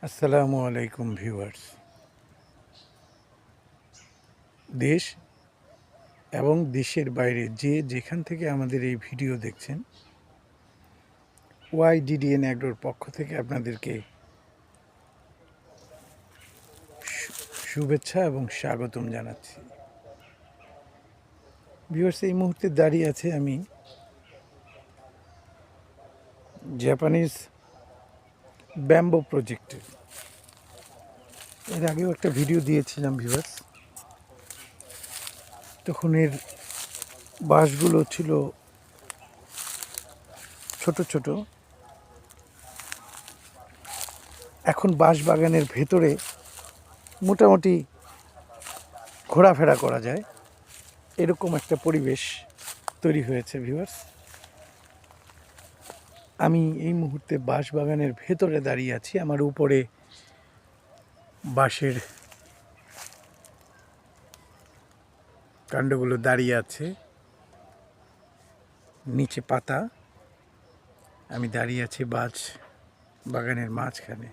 আসসালামু আলাইকুম ভিউয়ার্স। দেশ এবং দেশের বাইরে যে যেখান থেকে আমাদের এই ভিডিও দেখছেন, YDDN অ্যাগ্রোর পক্ষ থেকে আপনাদেরকে শুভেচ্ছা এবং স্বাগতম জানাচ্ছি। ভিউয়ার্স, এই মুহূর্তে দাঁড়িয়ে আছে আমি জাপানিজ ব্যাম্বো প্রজেক্টে। এর আগেও একটা ভিডিও দিয়েছিলাম ভিউয়ার্স। তখন এর বাঁশগুলো ছিল ছোট ছোট। এখন বাঁশ বাগানের ভেতরে মোটামুটি ঘোরাফেরা করা যায়, এরকম একটা পরিবেশ তৈরি হয়েছে ভিউয়ার্স। আমি এই মুহূর্তে বাঁশ বাগানের ভেতরে দাঁড়িয়ে আছি। আমার উপরে বাঁশের কাণ্ডগুলো দাঁড়িয়ে আছে, নিচে পাতা। আমি দাঁড়িয়ে আছি বাঁশ বাগানের মাঝখানে।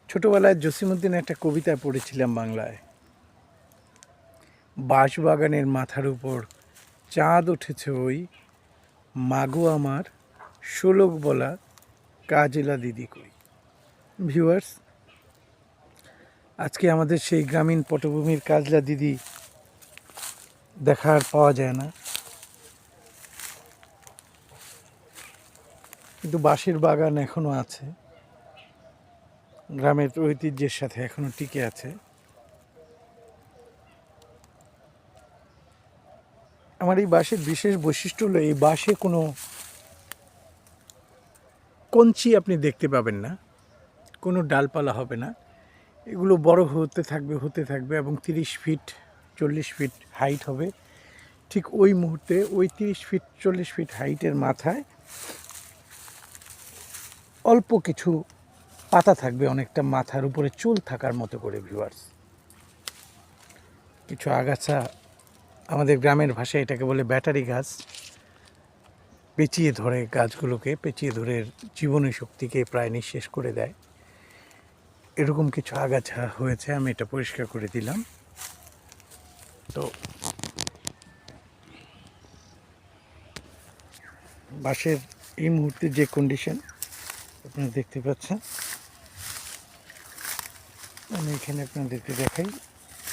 ছোটবেলায় জসিমউদ্দিন একটা কবিতা পড়েছিলাম বাংলায়, বাঁশ বাগানের মাথার উপর চাঁদ উঠেছে ওই, মাগো আমার শোলক বলা কাজলা দিদি কই। ভিউয়ার্স, আজকে আমাদের সেই গ্রামীণ পটভূমির কাজলা দিদি দেখা আর পাওয়া যায় না, কিন্তু বাঁশের বাগান এখনো আছে, গ্রামের ঐতিহ্যের সাথে এখনো টিকে আছে। আমার এই বাঁশের বিশেষ বৈশিষ্ট্য হলো, এই বাঁশে কোনো কঞ্চি আপনি দেখতে পাবেন না, কোনো ডালপালা হবে না। এগুলো বড় হতে থাকবে এবং 30 ফিট 40 ফিট হাইট হবে। ঠিক ওই মুহূর্তে ওই 30 ফিট 40 ফিট হাইটের মাথায় অল্প কিছু পাতা থাকবে, অনেকটা মাথার উপরে চুল থাকার মতো করে। ভিউয়ার্স, কিছু আগাছা, আমাদের গ্রামের ভাষায় এটাকে বলে ব্যাটারি গাছ, পেঁচিয়ে ধরে গাছগুলোকে, পেঁচিয়ে ধরে জীবনী শক্তিকে প্রায় নিঃশেষ করে দেয়। এরকম কিছু আগাছা হয়েছে, আমি এটা পরিষ্কার করে দিলাম। তো বাঁশের এই মুহূর্তে যে কন্ডিশন আপনারা দেখতে পাচ্ছেন, আমি এখানে আপনাদেরকে দেখাই,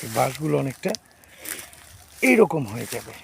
এই বাঁশগুলো অনেকটা এইরকম হয়ে যাবে।